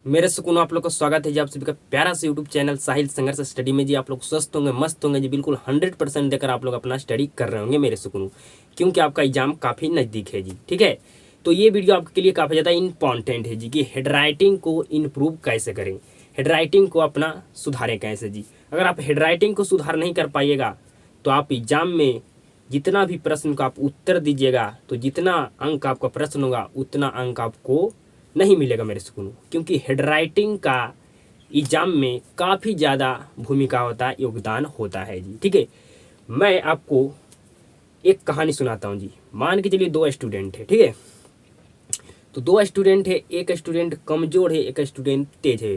मेरे सुकून आप लोग का स्वागत है जी, आप सभी का प्यारा सा यूट्यूब चैनल साहिल संघर्ष स्टडी में। जी आप लोग स्वस्थ होंगे, मस्त होंगे जी, बिल्कुल 100% देकर आप लोग अपना स्टडी कर रहे होंगे मेरे सुकून, क्योंकि आपका एग्जाम काफ़ी नज़दीक है जी। ठीक है, तो ये वीडियो आपके लिए काफ़ी ज़्यादा इंपॉर्टेंट है जी कि हेड राइटिंग को इम्प्रूव कैसे करें, हेड राइटिंग को अपना सुधारें कैसे जी। अगर आप हेड राइटिंग को सुधार नहीं कर पाइएगा तो आप एग्जाम में जितना भी प्रश्न का आप उत्तर दीजिएगा तो जितना अंक आपका प्रश्न होगा उतना अंक आपको नहीं मिलेगा मेरे सुकून, क्योंकि हेड राइटिंग का एग्जाम में काफ़ी ज़्यादा भूमिका होता है, योगदान होता है जी। ठीक है, मैं आपको एक कहानी सुनाता हूँ जी। मान के चलिए दो स्टूडेंट है, ठीक है, तो दो स्टूडेंट है, एक स्टूडेंट कमज़ोर है, एक स्टूडेंट तेज है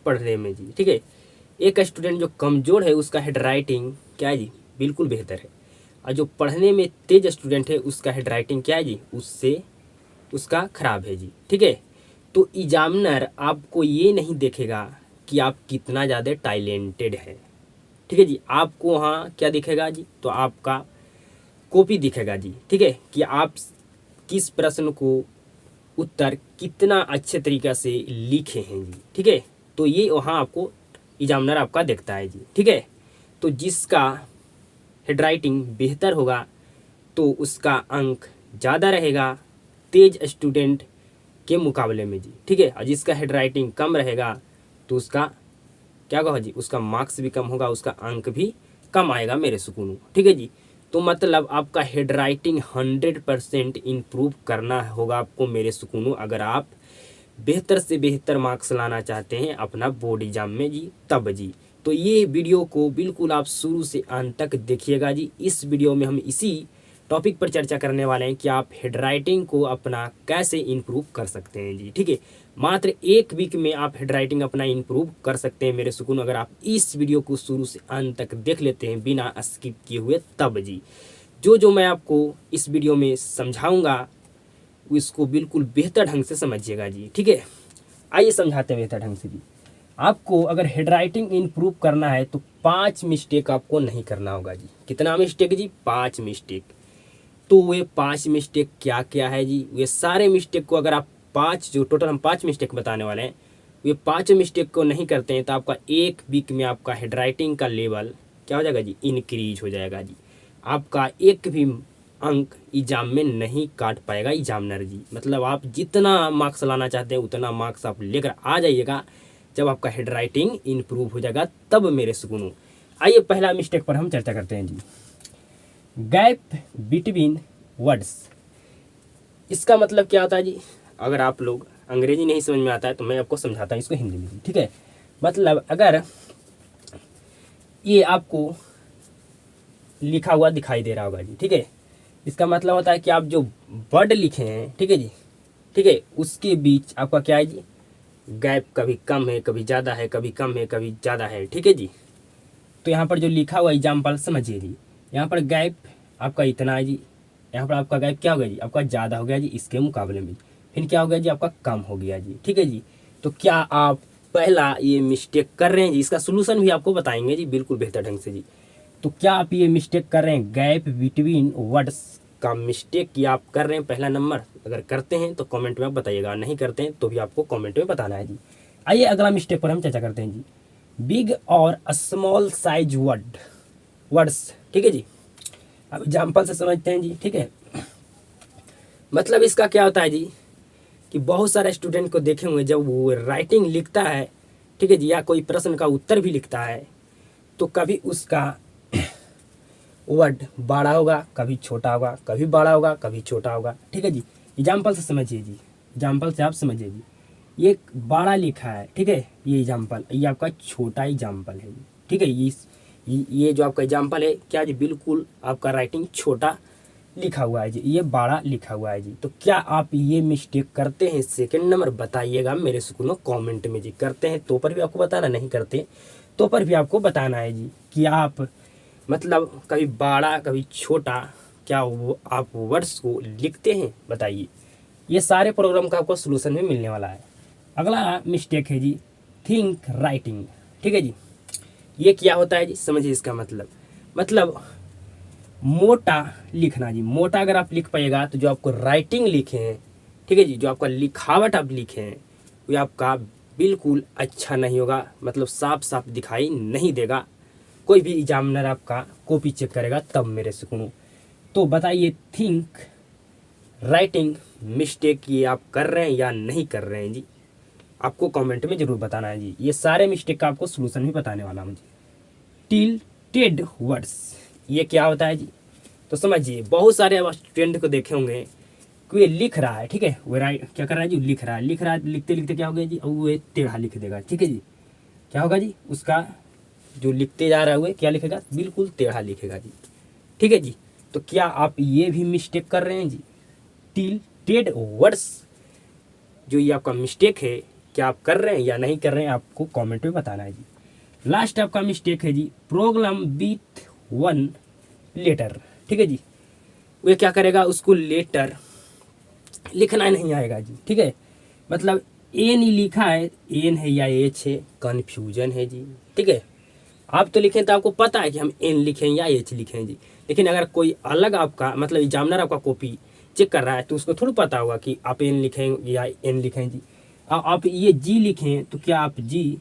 पढ़ने में जी। ठीक है, एक स्टूडेंट जो कमज़ोर है उसका हेड राइटिंग क्या है जी, बिल्कुल बेहतर है, और जो पढ़ने में तेज स्टूडेंट है उसका हेड राइटिंग क्या है जी, उससे उसका खराब है जी। ठीक है, तो एग्जामिनर आपको ये नहीं देखेगा कि आप कितना ज़्यादा टैलेंटेड है। ठीक है जी, आपको वहाँ क्या दिखेगा जी, तो आपका कॉपी दिखेगा जी। ठीक है, कि आप किस प्रश्न को उत्तर कितना अच्छे तरीक़े से लिखे हैं जी। ठीक है, तो ये वहाँ आपको एग्जामिनर आपका देखता है जी। ठीक है, तो जिसका हेड राइटिंग बेहतर होगा तो उसका अंक ज़्यादा रहेगा तेज स्टूडेंट के मुकाबले में जी। ठीक है, और जिसका हेड राइटिंग कम रहेगा तो उसका क्या होगा जी, उसका मार्क्स भी कम होगा, उसका अंक भी कम आएगा मेरे सुकून। ठीक है जी, तो मतलब आपका हेड राइटिंग 100% इम्प्रूव करना होगा आपको मेरे सुकून, अगर आप बेहतर से बेहतर मार्क्स लाना चाहते हैं अपना बोर्ड एग्जाम में जी, तब जी। तो ये वीडियो को बिल्कुल आप शुरू से अंत तक देखिएगा जी। इस वीडियो में हम इसी टॉपिक पर चर्चा करने वाले हैं कि आप हेड राइटिंग को अपना कैसे इम्प्रूव कर सकते हैं जी। ठीक है, मात्र एक वीक में आप हेड राइटिंग अपना इम्प्रूव कर सकते हैं मेरे सुकून, अगर आप इस वीडियो को शुरू से अंत तक देख लेते हैं बिना स्किप किए हुए तब जी। जो जो मैं आपको इस वीडियो में समझाऊंगा इसको बिल्कुल बेहतर ढंग से समझिएगा जी। ठीक है, आइए समझाते हैं बेहतर ढंग से जी। आपको अगर हेड राइटिंग इम्प्रूव करना है तो 5 मिस्टेक आपको नहीं करना होगा जी। कितना मिस्टेक जी, 5 मिस्टेक। तो वे 5 मिस्टेक क्या क्या है जी, वे सारे मिस्टेक को अगर आप 5, जो टोटल हम 5 मिस्टेक बताने वाले हैं, वे 5 मिस्टेक को नहीं करते हैं तो आपका एक वीक में आपका हेड राइटिंग का लेवल क्या हो जाएगा जी, इनक्रीज हो जाएगा जी। आपका एक भी अंक एग्जाम में नहीं काट पाएगा एग्जामिनर जी। मतलब आप जितना मार्क्स लाना चाहते हैं उतना मार्क्स आप लेकर आ जाइएगा जब आपका हेड राइटिंग इम्प्रूव हो जाएगा तब मेरे सुकून। आइए पहला मिस्टेक पर हम चर्चा करते हैं जी, गैप बिटवीन वर्ड्स। इसका मतलब क्या होता है जी, अगर आप लोग अंग्रेजी नहीं समझ में आता है तो मैं आपको समझाता हूँ इसको हिंदी में। ठीक है, मतलब अगर ये आपको लिखा हुआ दिखाई दे रहा होगा जी। ठीक है, इसका मतलब होता है कि आप जो वर्ड लिखे हैं, ठीक है जी, ठीक है, उसके बीच आपका क्या है जी, गैप कभी कम है, कभी ज़्यादा है, कभी कम है, कभी ज़्यादा है। ठीक है जी, तो यहाँ पर जो लिखा हुआ एग्जाम्पल समझिए जी, यहाँ पर गैप आपका इतना है जी, यहाँ पर आपका गैप क्या हो गया जी, आपका ज़्यादा हो गया जी इसके मुकाबले में, फिर क्या हो गया जी, आपका कम हो गया जी। ठीक है जी, तो क्या आप पहला ये मिस्टेक कर रहे हैं जी, इसका सोल्यूशन भी आपको बताएंगे जी बिल्कुल बेहतर ढंग से जी। तो क्या आप ये मिस्टेक कर रहे हैं, गैप बिटवीन वर्ड्स का मिस्टेक कि आप कर रहे हैं पहला नंबर? अगर करते हैं तो कमेंट में आप बताइएगा, नहीं करते हैं तो भी आपको कमेंट में बताना है जी। आइए अगला मिस्टेक पर हम चर्चा करते हैं जी, बिग और स्मॉल साइज वर्ड्स। ठीक है जी, अब एग्जाम्पल से समझते हैं जी। ठीक है, मतलब इसका क्या होता है जी कि बहुत सारे स्टूडेंट को देखे हुए जब वो राइटिंग लिखता है, ठीक है जी, या कोई प्रश्न का उत्तर भी लिखता है तो कभी उसका वर्ड बड़ा होगा, कभी छोटा होगा, कभी बड़ा होगा, कभी छोटा होगा। ठीक है जी, एग्जाम्पल से समझिए जी, एग्जाम्पल से आप समझिए जी, ये बड़ा लिखा है, ठीक है, ये एग्जाम्पल, ये आपका छोटा एग्जाम्पल है। ठीक है, ये जो आपका एग्जाम्पल है क्या जी, बिल्कुल आपका राइटिंग छोटा लिखा हुआ है जी, ये बड़ा लिखा हुआ है जी। तो क्या आप ये मिस्टेक करते हैं? सेकंड नंबर बताइएगा मेरे स्कूल कमेंट में जी। करते हैं तो पर भी आपको बताना, नहीं करते तो पर भी आपको बताना है जी कि आप मतलब कभी बड़ा कभी छोटा क्या वो आप वर्ड्स को लिखते हैं, बताइए। ये सारे प्रोग्राम का आपको सोल्यूशन भी मिलने वाला है। अगला मिस्टेक है जी, थिंक राइटिंग। ठीक है जी, ये क्या होता है जी, समझिए इसका मतलब मोटा लिखना जी। मोटा अगर आप लिख पाइएगा तो जो आपको राइटिंग लिखे हैं, ठीक है जी, जो आपका लिखावट आप लिखे हैं वो आपका बिल्कुल अच्छा नहीं होगा, मतलब साफ साफ दिखाई नहीं देगा। कोई भी एग्जामिनर आपका कॉपी चेक करेगा तब मेरे से सुनो। तो बताइए, थिंक राइटिंग मिस्टेक ये आप कर रहे हैं या नहीं कर रहे हैं जी? आपको कमेंट में जरूर बताना है जी। ये सारे मिस्टेक का आपको सोल्यूशन भी बताने वाला मुझे। टिल्टेड वर्ड्स ये क्या होता है जी? तो समझिए, बहुत सारे अब स्टूडेंट को देखे होंगे कि ये लिख रहा है, ठीक है, वो राइट क्या कर रहा है जी, लिख रहा है, लिखते लिखते क्या हो गया जी, अब वो टेढ़ा लिख देगा, ठीक है जी। क्या होगा जी, उसका जो लिखते जा रहा है वो क्या लिखेगा, बिल्कुल टेढ़ा लिखेगा जी, ठीक है जी। तो क्या आप ये भी मिस्टेक कर रहे हैं जी? टिल्टेड वर्ड्स जो ये आपका मिस्टेक है, क्या आप कर रहे हैं या नहीं कर रहे हैं, आपको कमेंट में बताना है जी। लास्ट आपका मिस्टेक है जी, प्रॉब्लम विथ वन लेटर, ठीक है जी। वे क्या करेगा, उसको लेटर लिखना नहीं आएगा जी, ठीक है। मतलब एन ही लिखा है, एन है या एच है, कन्फ्यूजन है जी, ठीक है। आप तो लिखें तो आपको पता है कि हम एन लिखें या एच लिखें जी, लेकिन अगर कोई अलग आपका मतलब एग्जामिनर आपका कॉपी चेक कर रहा है तो उसको थोड़ा पता होगा कि आप एन लिखें या एन लिखें जी। आप ये जी लिखें तो क्या आप जी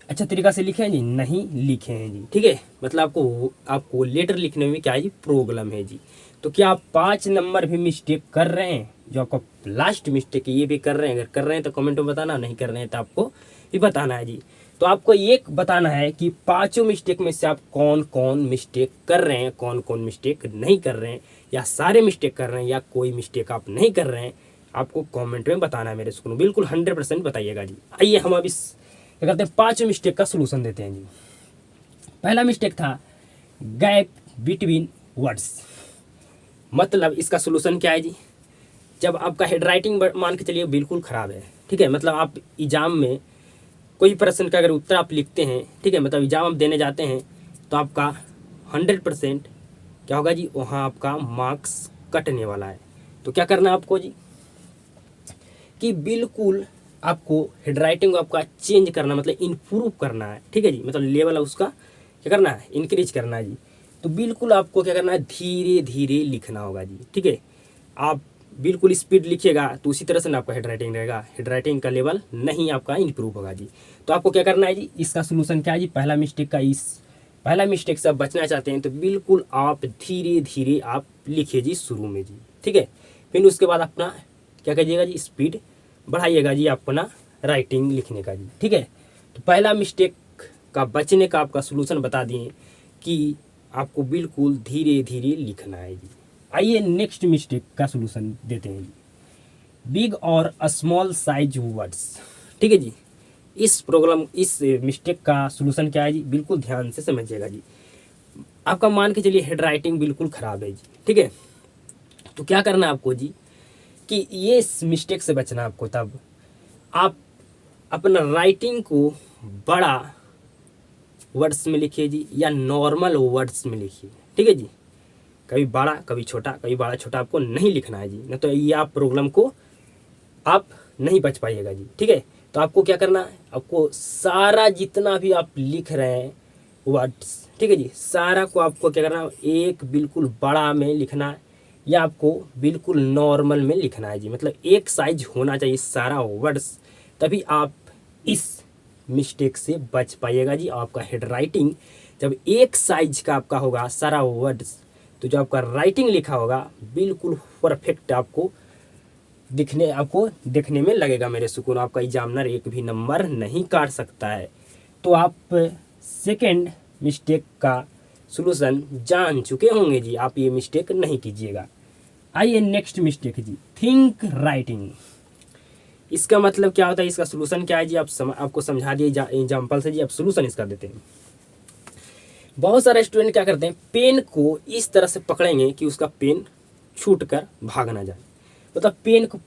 अच्छा तरीका से लिखे हैं जी, नहीं लिखे हैं जी, ठीक है। मतलब आपको लेटर लिखने में क्या है जी, प्रॉब्लम है जी। तो क्या आप 5 नंबर भी मिस्टेक कर रहे हैं, जो आपका लास्ट मिस्टेक है ये भी कर रहे हैं? अगर कर रहे हैं तो कमेंट में बताना, नहीं कर रहे हैं तो आपको भी बताना है जी। तो आपको ये बताना है कि 5 मिस्टेक में से आप कौन कौन मिस्टेक कर रहे हैं, कौन कौन मिस्टेक नहीं कर रहे हैं, या सारे मिस्टेक कर रहे हैं या कोई मिस्टेक आप नहीं कर रहे हैं, आपको कमेंट में बताना है मेरे स्कूल में। बिल्कुल 100% बताइएगा जी। आइए हम अब इस क्या करते हैं, 5 मिस्टेक का सोल्यूशन देते हैं जी। पहला मिस्टेक था गैप बिटवीन वर्ड्स। मतलब इसका सोल्यूशन क्या है जी, जब आपका हेड राइटिंग मान के चलिए बिल्कुल ख़राब है, ठीक है, मतलब आप एग्जाम में कोई प्रश्न का अगर उत्तर आप लिखते हैं, ठीक है, मतलब एग्जाम आप देने जाते हैं तो आपका 100% क्या होगा जी, वहाँ आपका मार्क्स कटने वाला है। तो क्या करना है आपको जी, कि बिल्कुल आपको हेड राइटिंग को आपका चेंज करना, मतलब इम्प्रूव करना है, ठीक है जी। मतलब लेवल उसका क्या करना है, इंक्रीज करना है जी। तो बिल्कुल आपको क्या करना है, धीरे धीरे लिखना होगा जी, ठीक है। आप बिल्कुल स्पीड लिखिएगा तो उसी तरह से ना आपका हेड राइटिंग रहेगा, हेड राइटिंग का लेवल नहीं आपका इम्प्रूव होगा जी। तो आपको क्या करना है जी, इसका सोल्यूशन क्या है जी, पहला मिस्टेक से आप बचना चाहते हैं तो बिल्कुल आप धीरे धीरे आप लिखिए जी शुरू में जी, ठीक है। फिर उसके बाद अपना क्या कीजिएगा जी, स्पीड बढ़ाइएगा जी अपना राइटिंग लिखने का जी, ठीक है। तो पहला मिस्टेक का बचने का आपका सोल्यूशन बता दिए कि आपको बिल्कुल धीरे धीरे लिखना है जी। आइए नेक्स्ट मिस्टेक का सोल्यूशन देते हैं जी, बिग और स्मॉल साइज वर्ड्स, ठीक है जी। इस मिस्टेक का सोल्यूशन क्या है जी, बिल्कुल ध्यान से समझिएगा जी। आपका मान के चलिए हेड राइटिंग बिल्कुल ख़राब है जी, ठीक है। तो क्या करना है आपको जी, कि ये मिस्टेक से बचना आपको, तब आप अपना राइटिंग को बड़ा वर्ड्स में लिखिए जी या नॉर्मल वर्ड्स में लिखिए, ठीक है जी। कभी बड़ा कभी छोटा, कभी बड़ा छोटा आपको नहीं लिखना है जी, नहीं तो ये आप प्रॉब्लम को आप नहीं बच पाइएगा जी, ठीक है। तो आपको क्या करना है, आपको सारा जितना भी आप लिख रहे हैं वर्ड्स, ठीक है जी, सारा को आपको क्या करना है, एक बिल्कुल बड़ा में लिखना है या आपको बिल्कुल नॉर्मल में लिखना है जी। मतलब एक साइज होना चाहिए सारा वर्ड्स, तभी आप इस मिस्टेक से बच पाइएगा जी। आपका हेड राइटिंग जब एक साइज का आपका होगा सारा वर्ड्स, तो जो आपका राइटिंग लिखा होगा बिल्कुल परफेक्ट आपको देखने में लगेगा मेरे सुकून। आपका एग्जामिनर एक भी नंबर नहीं काट सकता है। तो आप सेकंड मिस्टेक का सॉल्यूशन जान चुके होंगे जी, आप ये मिस्टेक नहीं कीजिएगा। आइए नेक्स्ट मिस्टेक जी, थिंक राइटिंग। इसका मतलब क्या होता है, इसका सॉल्यूशन क्या है जी, आपको समझा दिए एग्जाम्पल से जी, आप सॉल्यूशन इसका देते हैं। बहुत सारे स्टूडेंट क्या करते हैं, पेन को इस तरह से पकड़ेंगे कि उसका पेन छूट कर भाग ना जाए। मतलब पेन को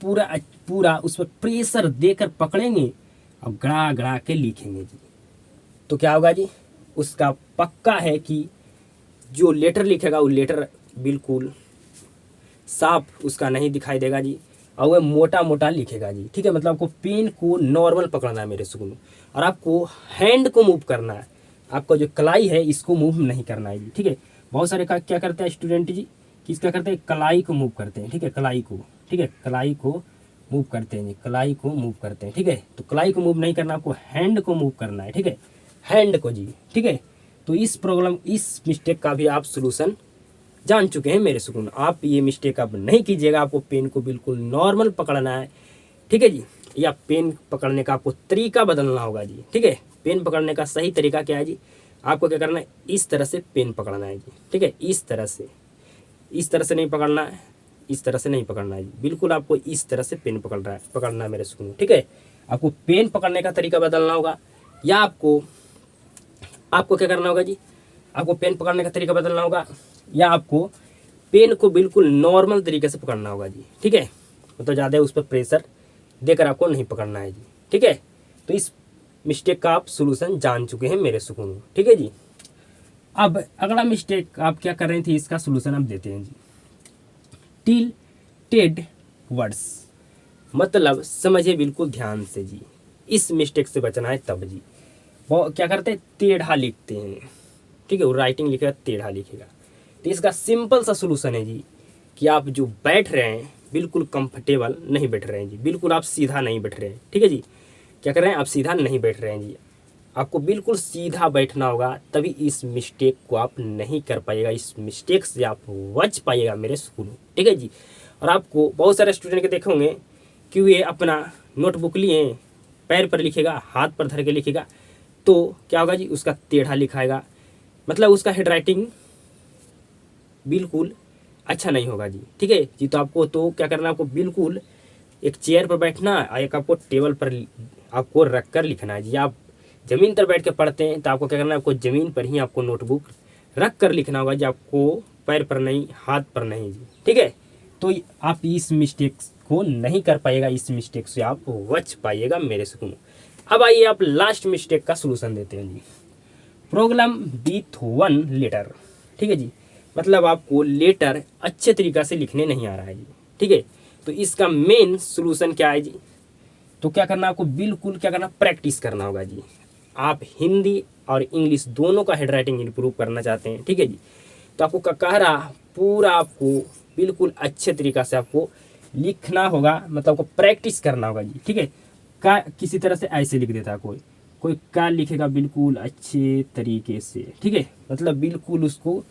पूरा उस पर प्रेशर देकर पकड़ेंगे और गड़ा गड़ा के लिखेंगे जी। तो क्या होगा जी, उसका पक्का है कि जो लेटर लिखेगा वो लेटर बिल्कुल साफ उसका नहीं दिखाई देगा जी, और वह मोटा मोटा लिखेगा जी, ठीक है। मतलब आपको पेन को नॉर्मल पकड़ना है मेरे सुकून, और आपको हैंड को मूव करना है, आपका जो कलाई है इसको मूव नहीं करना है जी, ठीक है। बहुत सारे का क्या करते हैं स्टूडेंट जी, कि क्या करते हैं, कलाई को मूव करते हैं, ठीक है, कलाई को, ठीक है, कलाई को मूव करते हैं जी, कलाई को मूव करते हैं, ठीक है। तो कलाई को मूव नहीं करना, आपको हैंड को मूव करना है, ठीक है, हैंड को जी, ठीक है। तो इस प्रॉब्लम, इस मिस्टेक का भी आप सोल्यूशन जान चुके हैं मेरे सुकून। आप ये मिस्टेक अब नहीं कीजिएगा। आपको पेन को बिल्कुल नॉर्मल पकड़ना है, ठीक है जी, या पेन पकड़ने का आपको तरीका बदलना होगा जी, ठीक है। पेन पकड़ने का सही तरीका क्या है जी, आपको क्या करना है, इस तरह से पेन पकड़ना है जी, ठीक है, इस तरह से नहीं पकड़ना है, इस तरह से नहीं पकड़ना है जी, बिल्कुल आपको इस तरह से पेन पकड़ना है मेरे सुकून, ठीक है। आपको पेन पकड़ने का तरीका बदलना होगा, या आपको क्या करना होगा जी, आपको पेन पकड़ने का तरीका बदलना होगा, या आपको पेन को बिल्कुल नॉर्मल तरीके से पकड़ना होगा जी, ठीक है। मतलब ज़्यादा उस पर प्रेशर देकर आपको नहीं पकड़ना है जी, ठीक है। तो इस मिस्टेक का आप सोल्यूशन जान चुके हैं मेरे सुकून, ठीक है जी। अब अगला मिस्टेक आप क्या कर रहे थे, इसका सोल्यूशन आप देते हैं जी। टिल्टेड वर्ड्स, मतलब समझिए बिल्कुल ध्यान से जी, इस मिस्टेक से बचना है तब जी। वो क्या करते हैं, टेढ़ा लिखते हैं, ठीक है, वो राइटिंग लिखेगा टेढ़ा लिखेगा। तो इसका सिंपल सा सोल्यूशन है जी कि आप जो बैठ रहे हैं बिल्कुल कंफर्टेबल नहीं बैठ रहे हैं जी, बिल्कुल आप सीधा नहीं बैठ रहे हैं, ठीक है जी। क्या कर रहे हैं, आप सीधा नहीं बैठ रहे हैं जी, आपको बिल्कुल सीधा बैठना होगा, तभी इस मिस्टेक को आप नहीं कर पाइएगा, इस मिस्टेक से आप बच पाइएगा मेरे स्कूल, ठीक है जी। और आपको बहुत सारे स्टूडेंट के देखे होंगे कि वे अपना नोटबुक लिए पैर पर लिखेगा, हाथ पर धर के लिखेगा, तो क्या होगा जी, उसका टेढ़ा लिखाएगा, मतलब उसका हैंडराइटिंग बिल्कुल अच्छा नहीं होगा जी, ठीक है जी। तो आपको तो क्या करना है, आपको बिल्कुल एक चेयर पर बैठना है, एक आपको टेबल पर आपको रख कर लिखना है जी। आप ज़मीन पर बैठ के पढ़ते हैं तो आपको क्या करना है, आपको ज़मीन पर ही आपको नोटबुक रख कर लिखना होगा जी, आपको पैर पर नहीं, हाथ पर नहीं जी, ठीक है। तो आप इस मिस्टेक को नहीं कर पाइएगा, इस मिस्टेक से आप बच पाइएगा मेरे सुकून। अब आइए आप लास्ट मिस्टेक का सोल्यूशन देते हैं जी। प्रॉब्लम विथ वन लेटर, ठीक है जी, मतलब आपको लेटर अच्छे तरीक़ा से लिखने नहीं आ रहा है जी, ठीक है। तो इसका मेन सोल्यूशन क्या है जी, तो क्या करना, आपको बिल्कुल क्या करना, प्रैक्टिस करना होगा जी। आप हिंदी और इंग्लिश दोनों का हैंडराइटिंग इंप्रूव करना चाहते हैं, ठीक है जी, तो आपको ककहरा पूरा आपको बिल्कुल अच्छे तरीक़ा से आपको लिखना होगा, मतलब आपको प्रैक्टिस करना होगा जी, ठीक है। का किसी तरह से ऐसे लिख देता है कोई का लिखेगा बिल्कुल अच्छे तरीके से, ठीक है, मतलब बिल्कुल उसको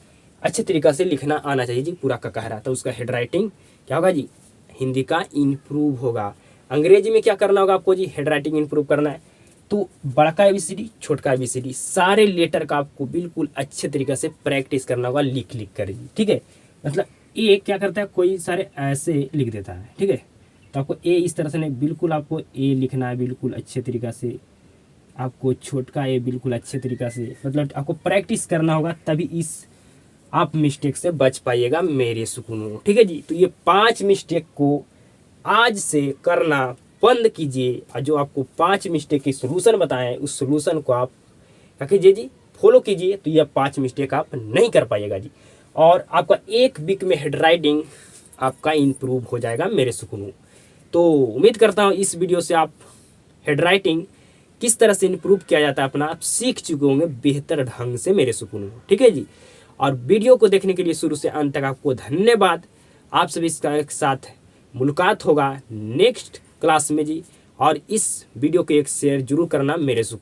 अच्छे तरीक़ा से लिखना आना चाहिए जी, पूरा ककहरा, तो उसका हैंडराइटिंग क्या होगा जी, हिंदी का इम्प्रूव होगा। अंग्रेजी में क्या करना होगा आपको जी, हैंडराइटिंग इम्प्रूव करना है तो बड़का ABCD, छोटका ABCD, सारे लेटर का आपको बिल्कुल अच्छे तरीके से प्रैक्टिस करना होगा लिख कर जी, ठीक है। मतलब ए क्या करता है, कोई सारे ऐसे लिख देता है, ठीक है, तो आपको ए इस तरह से नहीं, बिल्कुल आपको ए लिखना है बिल्कुल अच्छे तरीक़ा से, आपको छोटका ए बिल्कुल अच्छे तरीक़ा से, मतलब आपको प्रैक्टिस करना होगा, तभी इस आप मिस्टेक से बच पाइएगा मेरे सुकून, ठीक है जी। तो ये 5 मिस्टेक को आज से करना बंद कीजिए, और जो आपको 5 मिस्टेक के सोल्यूशन बताएं उस सोल्यूशन को आप क्या कीजिए जी, फॉलो कीजिए, तो यह 5 मिस्टेक आप नहीं कर पाइएगा जी, और आपका 1 वीक में हैंडराइटिंग आपका इम्प्रूव हो जाएगा मेरे सुकून। तो उम्मीद करता हूँ इस वीडियो से आप हैंडराइटिंग किस तरह से इम्प्रूव किया जाता है अपना आप सीख चुके होंगे बेहतर ढंग से मेरे सुकून, ठीक है जी। और वीडियो को देखने के लिए शुरू से अंत तक आपको धन्यवाद। आप सभी इसका साथ मुलाकात होगा नेक्स्ट क्लास में जी, और इस वीडियो को एक शेयर जरूर करना मेरे सुकून।